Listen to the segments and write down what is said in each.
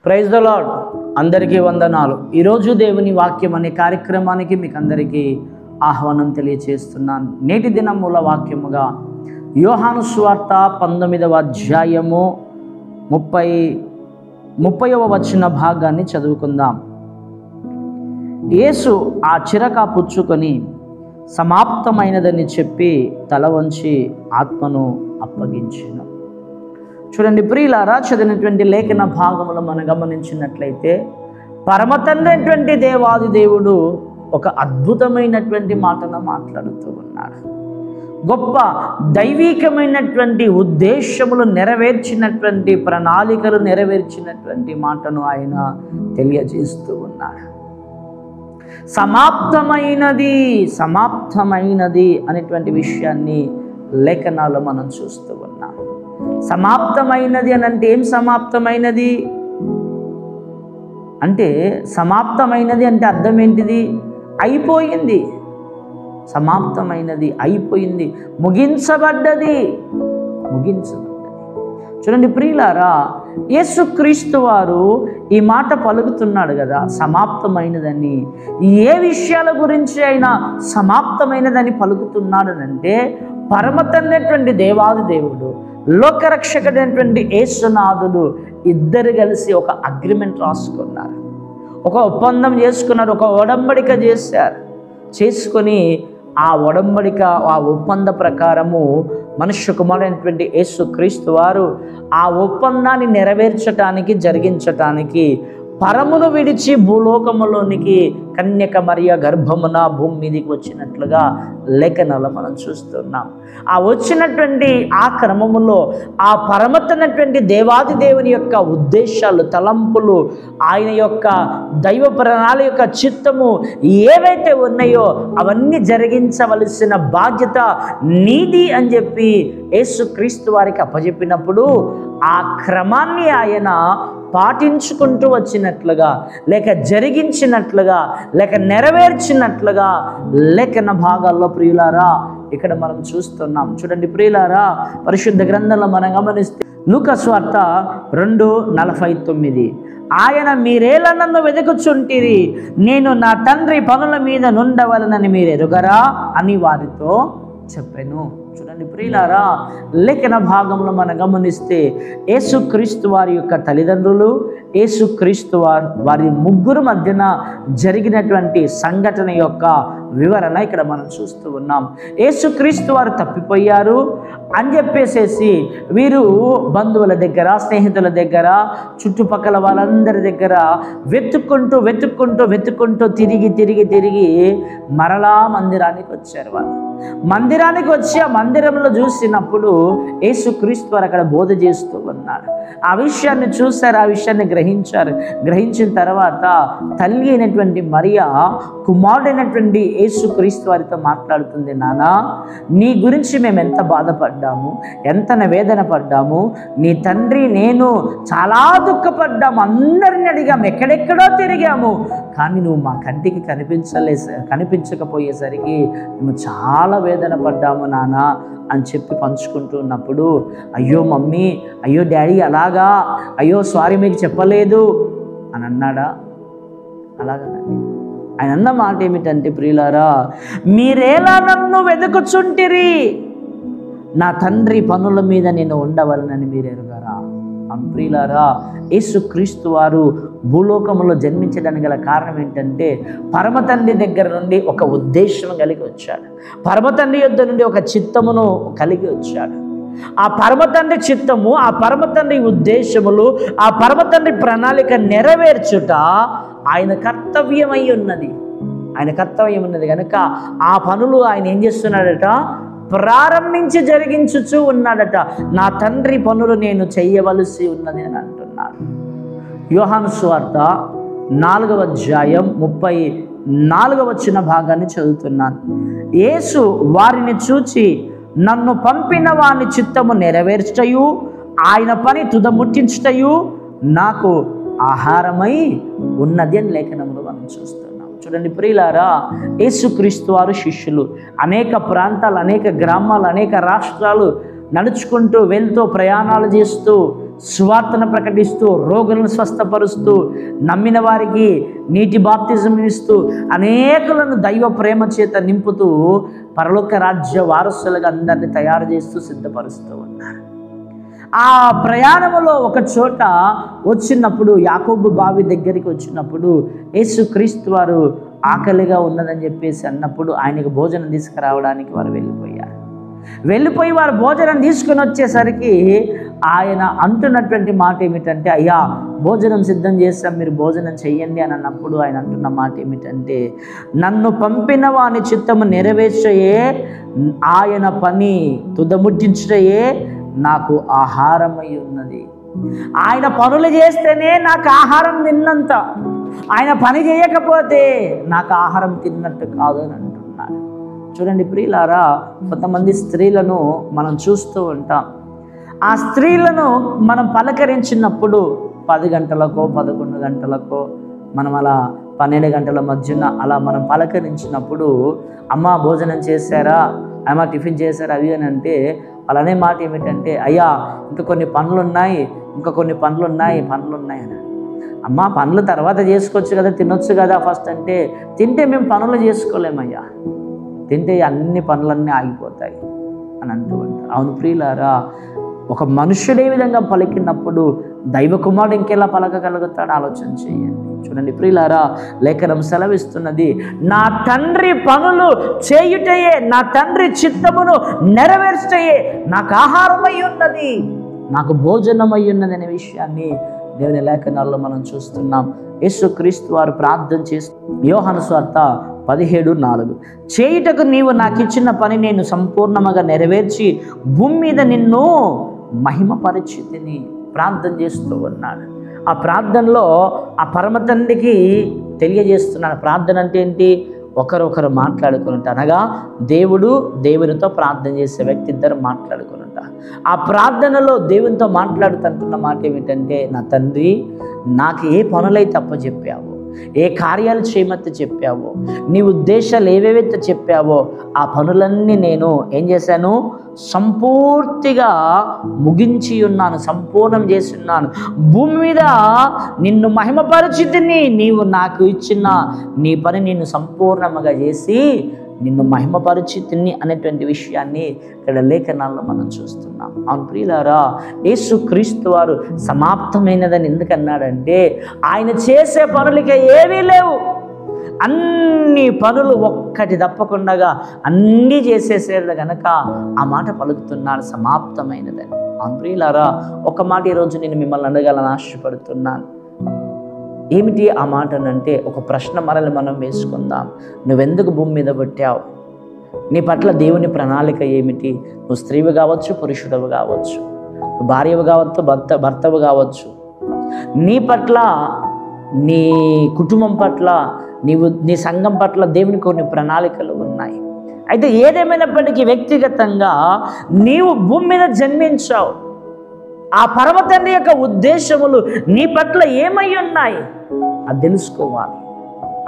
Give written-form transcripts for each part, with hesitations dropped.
Praise the lord. అందరికీ వందనాలు. ఈరోజు దేవుని వాక్యం అనే కార్యక్రమానికి మీకు అందరికీ ఆహ్వానం తెలియచేస్తున్నాను. నేటి దినం మూల వాక్యముగా యోహాను సువార్త 19వ అధ్యాయము 30వ వచన భాగాన్ని చదువుకుందాం. యేసు ఆ చిరక పుచ్చుకొని సమాప్తమైనదని చెప్పి తల వంచి ఆత్మను అప్పగించిన. చూడండి ప్రియులారా, చదివినటువంటి లేఖన భాగములో మనం గమనించినట్లయితే పరమతండ్రి దేవాది దేవుడు ఒక అద్భుతమైనటువంటి మాటను మాట్లాడుతూ ఉన్నాడు. గొప్ప దైవికమైనటువంటి ఉద్దేశములు నెరవేర్చినటువంటి ప్రణాళికలు నెరవేర్చినటువంటి మాటను ఆయన తెలియజేస్తూ ఉన్నాడు. సమాప్తమైనది అనేటువంటి విషయాన్ని లేఖనాల్లో మనం చూస్తూ ఉన్నాం. సమాప్తమైనది అని అంటే ఏం సమాప్తమైనది అంటే, సమాప్తమైనది అంటే అర్థం ఏంటిది? అయిపోయింది. సమాప్తమైనది, అయిపోయింది, ముగించబడ్డది. చూడండి ప్రియులారా, యేసుక్రీస్తు వారు ఈ మాట పలుకుతున్నాడు కదా, సమాప్తమైనదని. ఏ విషయాల గురించి అయినా సమాప్తమైనదని పలుకుతున్నాడనంటే, పరమతండ్రి దేవాది దేవుడు, లోకరక్షకుడైనటువంటి యేసునాథుడు ఇద్దరు కలిసి ఒక అగ్రిమెంట్ రాసుకున్నారు, ఒక ఒప్పందం చేసుకున్నారు, ఒక ఒడంబడిక చేసుకొని ఆ ఒడంబడిక, ఆ ఒప్పంద ప్రకారము మనుష్య కుమారుడైనటువంటి యేసుక్రీస్తు వారు ఆ ఒప్పందాన్ని నెరవేర్చటానికి, జరిగించటానికి పరమును విడిచి భూలోకములోనికి కన్యక మరియ గర్భమున భూమి మీదకి వచ్చినట్లుగా లేఖనాలు మనం చూస్తున్నాం. ఆ వచ్చినటువంటి ఆ క్రమములో ఆ పరమతనటువంటి దేవాది దేవుని యొక్క ఉద్దేశాలు, తలంపులు, ఆయన యొక్క దైవ ప్రణాళిక యొక్క చిత్తము ఏవైతే ఉన్నాయో అవన్నీ జరిగించవలసిన బాధ్యత నీది అని చెప్పి యేసుక్రీస్తు వారికి అప్పచెప్పినప్పుడు ఆ క్రమాన్ని ఆయన పాటించుకుంటూ వచ్చినట్లుగా, లేక జరిగించినట్లుగా, లేక నెరవేర్చినట్లుగా లేఖన భాగాల్లో ప్రియులారా ఇక్కడ మనం చూస్తున్నాం. చూడండి ప్రియులారా, పరిశుద్ధ గ్రంథంలో మనం గమనిస్తే లూకా సువార్త 2:49, ఆయన మీరేలా నన్ను వెతుకుచుంటిరి, నేను నా తండ్రి పనుల మీద నుండవలనని మీరు ఎరుగరా అని వారితో చెప్పాను. చూడండి ప్రియులారా, లేఖన భాగంలో మనం గమనిస్తే యేసుక్రీస్తు వారి యొక్క తల్లిదండ్రులు, యేసుక్రీస్తు వారి ముగ్గురు మధ్యన జరిగినటువంటి సంఘటన యొక్క వివరణ ఇక్కడ మనం చూస్తూ ఉన్నాం. యేసుక్రీస్తు వారు తప్పిపోయారు అని చెప్పేసేసి వీరు బంధువుల దగ్గర, స్నేహితుల దగ్గర, చుట్టుపక్కల వాళ్ళందరి దగ్గర వెతుక్కుంటూ తిరిగి మరలా మందిరానికి వచ్చారు. వాళ్ళు మందిరానికి వచ్చి ఆ మందిరంలో చూసినప్పుడు యేసుక్రీస్తు వారు అక్కడ బోధ చేస్తూ ఉన్నాడు. ఆ విషయాన్ని చూశారు, ఆ విషయాన్ని గ్రహించిన తర్వాత తల్లి అయినటువంటి మరియా కుమారుడైనటువంటి యేసుక్రీస్తు వారితో మాట్లాడుతుంది, నాన్న నీ గురించి మేము ఎంత బాధపడ్డాము, ఎంత వేదన పడ్డాము, నీ తండ్రి నేను చాలా దుఃఖపడ్డాము, అందరిని అడిగాము, ఎక్కడెక్కడో తిరిగాము, కానీ నువ్వు మా కంటికి కనిపించకపోయేసరికి మేము చాలా వేదన పడ్డాము నాన్న అని చెప్పి పంచుకుంటూ ఉన్నప్పుడు, అయ్యో మమ్మీ, అయ్యో డాడీ అలాగా, అయ్యో సారీ మీకు చెప్పలేదు అని అన్నాడా? అలాగనండి. ఆయన అన్న మాట ఏమిటంటే ప్రియులారా, మీరేలా నన్ను వెతుకుచుంటిరి, నా తండ్రి పనుల మీద నేను ఉండవలనని మీరు ఎరుగారా? ప్రియులారా, యేసుక్రీస్తు వారు భూలోకంలో జన్మించడానికి గల కారణం ఏంటంటే, పరమతండ్రి దగ్గర నుండి ఒక ఉద్దేశం కలిగి వచ్చాడు, పరమతండ్రి యొద్ద నుండి ఒక చిత్తమును కలిగి వచ్చాడు. ఆ పరమతండ్రి చిత్తము, ఆ పరమతండ్రి ఉద్దేశములు, ఆ పరమతండ్రి ప్రణాళిక నెరవేర్చుట ఆయన కర్తవ్యమై ఉన్నది. కనుక ఆ పనులు ఆయన ఏం చేస్తున్నాడట? ప్రారంభించి జరిగించుచూ ఉన్నాడట. నా తండ్రి పనులు నేను చెయ్యవలసి ఉన్నది అని అంటున్నాడు. యోహాను సువార్త 4వ అధ్యాయం 34వ వచన భాగాన్ని చదువుతున్నాను. యేసు వారిని చూచి, నన్ను పంపిన వాని చిత్తము నెరవేర్చటయు ఆయన పని తుదముట్టించుటయు నాకు ఆహారమై ఉన్నది అని లేఖనంలో మనం చూస్తున్నాం. చూడండి ప్రియులారా, యేసుక్రీస్తు వారు శిష్యులు అనేక ప్రాంతాలు, అనేక గ్రామాలు, అనేక రాష్ట్రాలు నడుచుకుంటూ వెళ్తూ ప్రయాణాలు చేస్తూ సువార్తను ప్రకటిస్తూ, రోగులను స్వస్థపరుస్తూ, నమ్మిన వారికి నీటి బాప్తిజం ఇస్తూ, అనేకులను దైవ ప్రేమ చేత నింపుతూ పరలోక రాజ్య వారసులుగా అందరినీ తయారు చేస్తూ సిద్ధపరుస్తూ ఉన్నారు. ఆ ప్రయాణములో ఒక చోట వచ్చినప్పుడు, యాకోబు బావి దగ్గరికి వచ్చినప్పుడు యేసుక్రీస్తు వారు ఆకలిగా ఉన్నదని చెప్పేసి అన్నప్పుడు ఆయనకు భోజనం తీసుకురావడానికి వారు వెళ్ళిపోయి వారు భోజనం తీసుకుని వచ్చేసరికి ఆయన అంటున్నటువంటి మాట ఏమిటంటే, అయ్యా భోజనం సిద్ధం చేస్తాం, మీరు భోజనం చెయ్యండి అని అన్నప్పుడు ఆయన అంటున్న మాట ఏమిటంటే, నన్ను పంపిన వాని చిత్తము నెరవేర్చయే, ఆయన పని తుదముట్టించయే నాకు ఆహారమై ఉన్నది. ఆయన పనులు చేస్తేనే నాకు ఆహారం తిన్నంత, ఆయన పని చేయకపోతే నాకు ఆహారం తిన్నట్టు కాదు అని అంటున్నాడు. చూడండి ప్రియులారా, కొంతమంది స్త్రీలను మనం చూస్తూ ఉంటాం. ఆ స్త్రీలను మనం పలకరించినప్పుడు 10 గంటలకో 11 గంటలకో మనం అలా 12 గంటల మధ్యన అలా మనం పలకరించినప్పుడు, అమ్మ భోజనం చేశారా, అమ్మ టిఫిన్ చేశారా అవి అని అంటే అలానే మాట ఏమిటంటే, అయ్యా ఇంకా కొన్ని పనులు ఉన్నాయి అని. అమ్మ పనులు తర్వాత చేసుకోవచ్చు కదా, తినొచ్చు కదా ఫస్ట్ అంటే, తింటే మేము పనులు చేసుకోలేమయ్యా, తింటే అన్ని పనులన్నీ ఆగిపోతాయి అని అంటూ ఉంటారు. అవును ప్రియులారా, ఒక మనుష్యుడే విధంగా పలికినప్పుడు దైవ కుమారుడు ఇంకెలా పలకగలుగుతాడు ఆలోచన చేయండి. చూడండి ప్రియులారా, లేఖనం సెలవిస్తున్నది, నా తండ్రి పనులు చేయుటయే, నా తండ్రి చిత్తమును నెరవేర్చయే నాకు ఆహారమై ఉన్నది, నాకు భోజనమై ఉన్నది అనే విషయాన్ని దేవుని లేఖనాల్లో మనం చూస్తున్నాం. యేసుక్రీస్తు వారు ప్రార్థన చేస్తూ, యోహాను సువార్త 17:4, చేయుటకు నీవు నాకు ఇచ్చిన పని నేను సంపూర్ణముగా నెరవేర్చి భూమి మీద నిన్ను మహిమపరిచితిని ప్రార్థన చేస్తూ ఉన్నాడు. ఆ ప్రార్థనలో ఆ పరమ తండ్రికి తెలియజేస్తున్నాడు. ప్రార్థన అంటే ఏంటి? ఒకరొకరు మాట్లాడుకుని, అనగా దేవుడు దేవునితో ప్రార్థన చేసే వ్యక్తి ఇద్దరు మాట్లాడుకుని. ఆ ప్రార్థనలో దేవునితో మాట్లాడుతుంటున్న మాట ఏమిటంటే, నా తండ్రి నాకు ఏ పనులైతే అప్పచెప్పావో, ఏ కార్యాలు చేయమని చెప్పావో, నీ ఉద్దేశాలు ఏవేవైతే చెప్పావో ఆ పనులన్నీ నేను ఏం చేశాను, సంపూర్తిగా ముగించి ఉన్నాను, సంపూర్ణం చేసి ఉన్నాను. భూమి మీద నిన్ను మహిమపరిచితిని, నీవు నాకు ఇచ్చిన నీ పని నేను సంపూర్ణంగా చేసి నిన్ను మహిమపరిచితిని అనేటువంటి విషయాన్ని ఇక్కడ లేఖనాల్లో మనం చూస్తున్నాం. అవును ప్రియులారా, యేసుక్రీస్తు వారు సమాప్తమైనదని ఎందుకన్నాడంటే, ఆయన చేసే పనులకి ఏవీ లేవు, అన్ని పనులు ఒక్కటి తప్పకుండా అన్నీ చేసేసేది కనుక ఆ మాట పలుకుతున్నాడు, సమాప్తమైనదని. అవును ప్రియులారా, ఒక మాట ఈరోజు నేను మిమ్మల్ని అడగాలని ఆశపడుతున్నాను. ఏమిటి ఆ మాట అంటే, ఒక ప్రశ్న మనల్ని మనం వేసుకుందాం. నువ్వెందుకు భూమి మీద పుట్టావు? నీ పట్ల దేవుని ప్రణాళిక ఏమిటి? నువ్వు స్త్రీవి కావచ్చు, పురుషుడవు కావచ్చు, భార్యవు కావచ్చు, భర్తవు కావచ్చు. నీ పట్ల, నీ కుటుంబం పట్ల, నీ సంఘం పట్ల దేవునికి కొన్ని ప్రణాళికలు ఉన్నాయి. అయితే ఏదేమైనప్పటికీ వ్యక్తిగతంగా నీవు భూమి మీద జన్మించావు. ఆ పరమ తండ్రి యొక్క ఉద్దేశములు నీ పట్ల ఏమై ఉన్నాయి అది తెలుసుకోవాలి.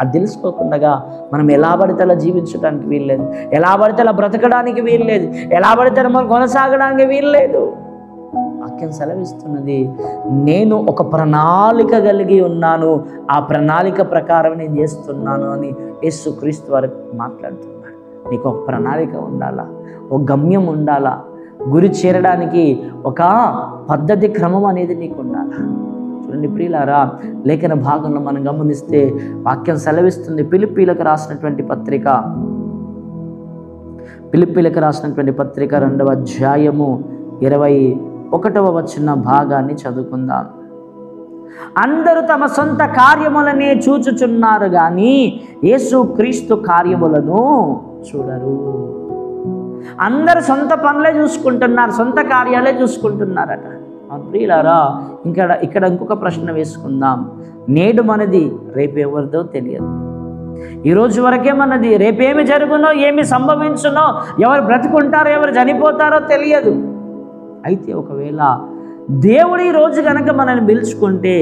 అది తెలుసుకోకుండా మనం ఎలా పడితే అలా జీవించడానికి వీల్లేదు, ఎలా పడితే అలా బ్రతకడానికి వీల్లేదు, ఎలా పడితే మనం కొనసాగడానికి వీల్లేదు. వాక్యం సెలవిస్తున్నది, నేను ఒక ప్రణాళిక కలిగి ఉన్నాను, ఆ ప్రణాళిక ప్రకారం నేను చేస్తున్నాను అని యేసుక్రీస్తు వారు మాట్లాడుతున్నాడు. నీకు ఒక ప్రణాళిక ఉండాలా, ఒక గమ్యం ఉండాలా, గురి చేరడానికి ఒక పద్ధతి క్రమం అనేది నీకు ఉండాలి. చూడండి ప్రియులారా, లేఖన భాగంలో మనం గమనిస్తే వాక్యం సెలవిస్తుంది, ఫిలిప్పీలకు రాసినటువంటి పత్రిక 2వ అధ్యాయము 21వ వచన భాగాన్ని చదువుకుందాం. అందరూ తమ సొంత కార్యములనే చూచుచున్నారు గాని యేసుక్రీస్తు కార్యములను చూడరు. అందరు సొంత పనులే చూసుకుంటున్నారు, సొంత కార్యాలే చూసుకుంటున్నారట. ప్రియులారా, ఇక్కడ ఇంకొక ప్రశ్న వేసుకుందాం. నేడు మనది రేపు ఎవరిదో తెలియదు. ఈరోజు వరకే మనది, రేపేమి జరుగునో, ఏమి సంభవించునో, ఎవరు బ్రతుకుంటారో, ఎవరు చనిపోతారో తెలియదు. అయితే ఒకవేళ దేవుడు ఈ రోజు కనుక మనల్ని పిలుచుకుంటే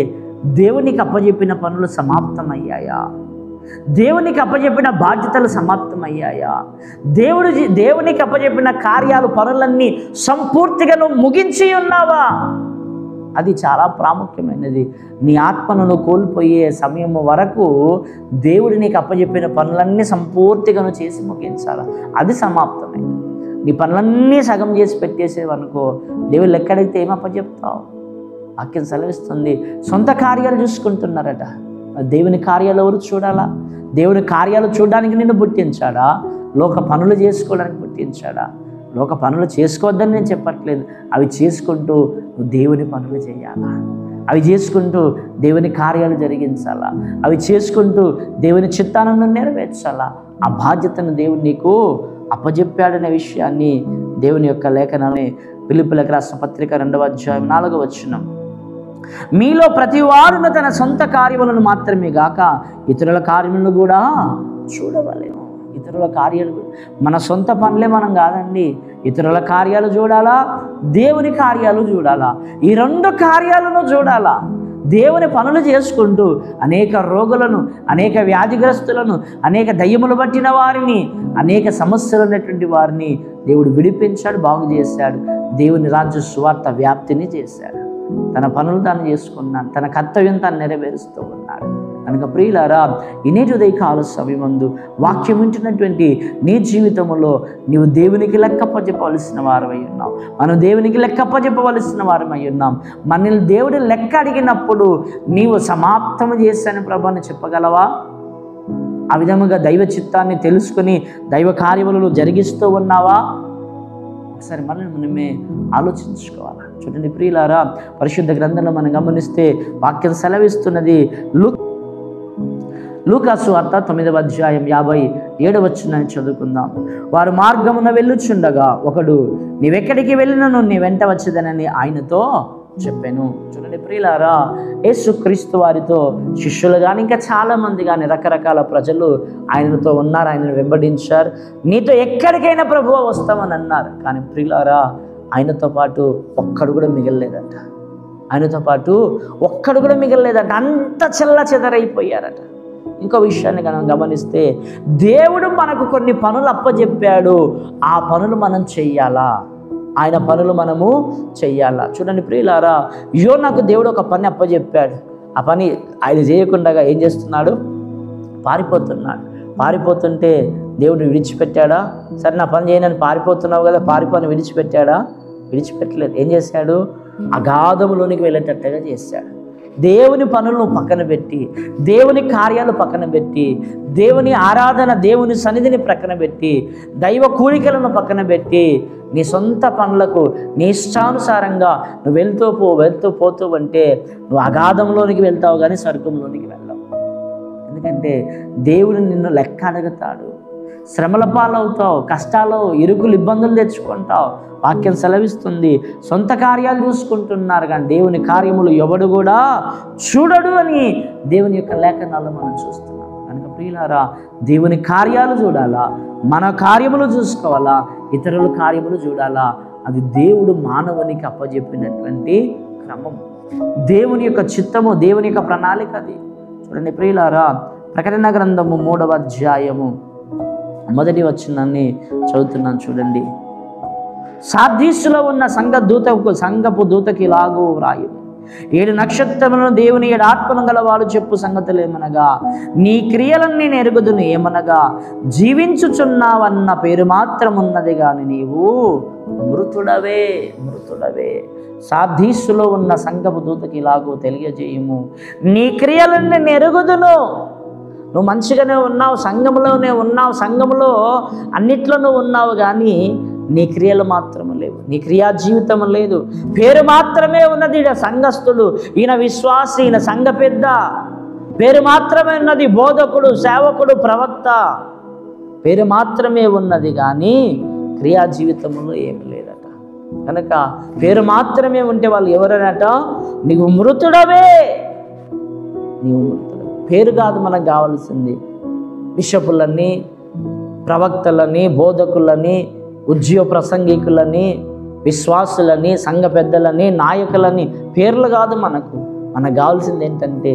దేవునికి అప్పచెప్పిన పనులు సమాప్తమయ్యాయా? దేవునికి అప్పచెప్పిన బాధ్యతలు సమాప్తమయ్యాయా? దేవునికి అప్పచెప్పిన కార్యాలు, పనులన్నీ సంపూర్తిగా నువ్వు ముగించి ఉన్నావా? అది చాలా ప్రాముఖ్యమైనది. నీ ఆత్మను కోల్పోయే సమయం వరకు దేవుడు నీకు అప్పచెప్పిన పనులన్నీ సంపూర్తిగా చేసి ముగించాలి. అది సమాప్తమైనది. నీ పనులన్నీ సగం చేసి పెట్టేసేవనుకో, దేవుడు ఎక్కడైతే ఏం అప్పచెప్తావు? వాక్యం సెలవిస్తుంది, సొంత కార్యాలు చూసుకుంటున్నారట. దేవుని కార్యాలు ఎవరు చూడాలా? దేవుని కార్యాలు చూడడానికి నిన్ను పుట్టించాడా? లోక పనులు చేసుకోవడానికి పుట్టించాడా? లోక పనులు చేసుకోవద్దని నేను చెప్పట్లేదు. అవి చేసుకుంటూ నువ్వు దేవుని పనులు చేయాలా? అవి చేసుకుంటూ దేవుని కార్యాలు జరిగించాలా? అవి చేసుకుంటూ దేవుని చిత్తాలను నెరవేర్చాలా? ఆ బాధ్యతను దేవుడు నీకు అప్పజెప్పాడనే విషయాన్ని దేవుని యొక్క లేఖనాన్ని ఫిలిప్పీయులకు రాసిన పత్రిక 2వ అధ్యాయం 4వ వచనం, మీలో ప్రతివాడును తన సొంత కార్యములను మాత్రమే గాక ఇతరుల కార్యములను కూడా చూడవలెను. ఇతరుల కార్యాలు, మన సొంత పనులే మనం కాదండి. ఇతరుల కార్యాలు చూడాలా, దేవుని కార్యాలు చూడాలా. ఈ 2 కార్యాలను చూడాలా. దేవుని పనులు చేసుకుంటూ అనేక రోగులను, అనేక వ్యాధిగ్రస్తులను, అనేక దయ్యములు పట్టిన వారిని, అనేక సమస్యలు ఉన్నటువంటి వారిని దేవుడు విడిపించాడు, బాగు చేశాడు. దేవుని రాజ్య సువార్త వ్యాప్తిని చేశాడు. తన పనులు తాను చేసుకున్నాడు, తన కర్తవ్యం తాను నెరవేరుస్తూ ఉన్నాడు. కనుక ప్రియులారా, ఇనేటి ఉదయకాల సమయమందు వాక్యం వింటున్నటువంటి నీ జీవితంలో నీవు దేవునికి లెక్కప్పచెప్పవలసిన వారమై ఉన్నావు. మనం దేవునికి లెక్కప్పచెప్పవలసిన వారమై ఉన్నాం. మనల్ని దేవుడు లెక్క అడిగినప్పుడు నీవు సమాప్తము చేశాను ప్రభు అని చెప్పగలవా? ఆ విధముగా దైవ చిత్తాన్ని తెలుసుకుని దైవ కార్యములను జరిగిస్తూ ఉన్నావా? ఒకసారి మనమే ఆలోచించుకోవాలి. చూడండి ప్రియులారా, పరిశుద్ధ గ్రంథంలో మనం గమనిస్తే వాక్యం సెలవిస్తున్నది. లూకాసు వార్త 9వ అధ్యాయం 57వ వచనాన్ని చదువుకుందాం. వారు మార్గమున వెళ్ళుచుండగా ఒకడు, నీవెక్కడికి వెళ్ళినను నీ వెంట వచ్చేదనని ఆయనతో చెప్పాను. చూడండి ప్రియులారా, యేసుక్రీస్తు వారితో శిష్యులు కానీ ఇంకా చాలామంది కానీ రకరకాల ప్రజలు ఆయనతో ఉన్నారు, ఆయనను వెంబడించారు. నీతో ఎక్కడికైనా ప్రభువా వస్తామని అన్నారు. కానీ ప్రియులారా, ఆయనతో పాటు ఒక్కడు కూడా మిగలలేదంట. ఆయనతో పాటు ఒక్కడు కూడా మిగలలేదంట. అంత చెల్ల చెదరైపోయారట. ఇంకో విషయాన్ని మనం గమనిస్తే, దేవుడు మనకు కొన్ని పనులు అప్పచెప్పాడు. ఆ పనులు మనం చెయ్యాలా? ఆయన పనులు మనము చెయ్యాలా? చూడండి ప్రియులారా, యోనాకు దేవుడు ఒక పని అప్పచెప్పాడు. ఆ పని ఆయన చేయకుండా ఏం చేస్తున్నాడు? పారిపోతున్నాడు. పారిపోతుంటే దేవుడు విడిచిపెట్టాడా? సరే నా పని చేయనని పారిపోతున్నావు కదా, పారిపోని విడిచిపెట్టాడా? విడిచిపెట్టలేదు. ఏం చేశాడు? అగాధములోనికి వెళ్ళేటట్టుగా చేశాడు. దేవుని పనులను పక్కన పెట్టి, దేవుని కార్యాలు పక్కన పెట్టి, దేవుని ఆరాధన, దేవుని సన్నిధిని పక్కన పెట్టి, దైవ కూడికలను పక్కన పెట్టి, నీ సొంత పనులకు నీ ఇష్టానుసారంగా నువ్వు వెళ్తూ పోతూ అంటే నువ్వు అగాధంలోనికి వెళ్తావు కానీ స్వర్గంలోనికి వెళ్ళవు. ఎందుకంటే దేవుడు నిన్ను లెక్క అడుగుతాడు. శ్రమల పాలవుతావు, కష్టాలు, ఇరుకులు, ఇబ్బందులు తెచ్చుకుంటావు. వాక్యం సెలవిస్తుంది, సొంత కార్యాలు చూసుకుంటున్నారు కానీ దేవుని కార్యములు ఎవడు కూడా చూడడు అని దేవుని యొక్క లేఖనాల్లో మనం చూస్తున్నాం. కనుక ప్రియులారా, దేవుని కార్యాలు చూడాలా, మన కార్యములు చూసుకోవాలా, ఇతరుల కార్యములు చూడాలా. అది దేవుడు మానవునికి అప్పజెప్పినటువంటి క్రమం, దేవుని యొక్క చిత్తము, దేవుని యొక్క ప్రణాళిక అది. చూడండి ప్రియులారా, ప్రకటన గ్రంథము 3వ అధ్యాయము 1వ వచనాన్ని చదువుతున్నాను చూడండి. సార్దీసులో ఉన్న సంఘపు దూతకి ఇలాగూ వ్రాయు, 7 నక్షత్రములను దేవుని 7 ఆత్మలు గలవాడు చెప్పు సంగతులు ఏమనగా, నీ క్రియలన్నీ నెరుగుదును. ఏమనగా, జీవించుచున్నావన్న పేరు మాత్రం ఉన్నది కానీ నీవు మృతుడవే. సార్దీసులో ఉన్న సంఘపు దూతకి ఇలాగూ తెలియజేయము, నీ క్రియలన్నీ నెరుగుదును. నువ్వు మంచిగానే ఉన్నావు, సంఘంలోనే ఉన్నావు, సంఘంలో అన్నిట్లో నువ్వు ఉన్నావు, కానీ నీ క్రియలు మాత్రమే లేవు, నీ క్రియా జీవితం లేదు. పేరు మాత్రమే ఉన్నది. ఈయన సంఘస్థుడు, ఈయన విశ్వాసి, ఈయన సంఘ పెద్ద, పేరు మాత్రమే ఉన్నది. బోధకుడు, సేవకుడు, ప్రవక్త, పేరు మాత్రమే ఉన్నది కానీ క్రియా జీవితంలో ఏమి లేదట. కనుక పేరు మాత్రమే ఉంటే వాళ్ళు ఎవరనట? నీవు మృతుడవే. నీవు మృతుడు. పేరు కాదు మనకు కావాల్సింది. బిషపులని, ప్రవక్తలని, బోధకులని, ఉద్యోగ ప్రసంగికులని, విశ్వాసులని, సంఘ పెద్దలని, నాయకులని పేర్లు కాదు మనకు కావాల్సింది ఏంటంటే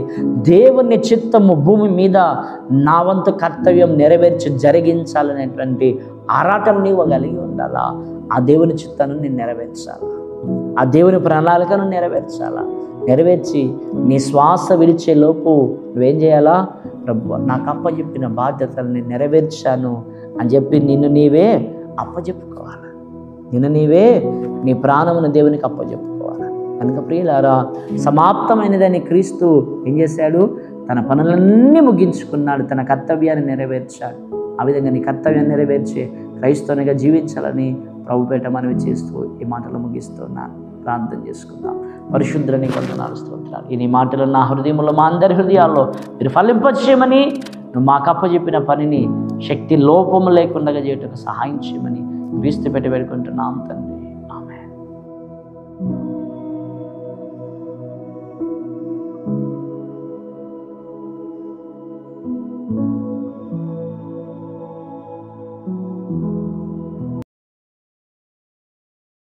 దేవుని చిత్తము భూమి మీద నా వంతు కర్తవ్యం నెరవేర్చి జరిగించాలనేటువంటి ఆరాటం నీవు కలిగి ఉండాలా. ఆ దేవుని చిత్తాన్ని నేను నెరవేర్చాలా. ఆ దేవుని ప్రణాళికను నెరవేర్చాలా. నెరవేర్చి నీ శ్వాస విడిచే లోపు నువ్వేం చేయాలా? ప్రభు నాకు అప్పచెప్పిన బాధ్యతల్ని నెరవేర్చాను అని చెప్పి నిన్ను నీవే అప్పచెప్పుకోవాలి. నిన్ను నీవే నీ ప్రాణమును దేవునికి అప్పచెప్పుకోవాలి. కనుక ప్రియులారా, సమాప్తమైనదని క్రీస్తు ఏం చేశాడు? తన పనులన్నీ ముగించుకున్నాడు, తన కర్తవ్యాన్ని నెరవేర్చాడు. ఆ విధంగా నీ కర్తవ్యాన్ని నెరవేర్చే క్రైస్తవునిగా జీవించాలని ప్రభుపేట మనవి చేస్తూ ఈ మాటలు ముగిస్తున్నాను. ప్రార్థన చేసుకుందాం. పరిశుద్ధులని వందనాలు, స్తోత్రాలు. ఈ నీ మాటలు నా హృదయంలో, మా అందరి హృదయాల్లో మీరు ఫలింపచేయమని, నువ్వు మాకు అప్పచెప్పిన పనిని శక్తి లోపము లేకుండా చేయటకు సహాయం చేయమని క్రీస్తు పెట్టి వేడుకుంటున్నాం తండ్రి.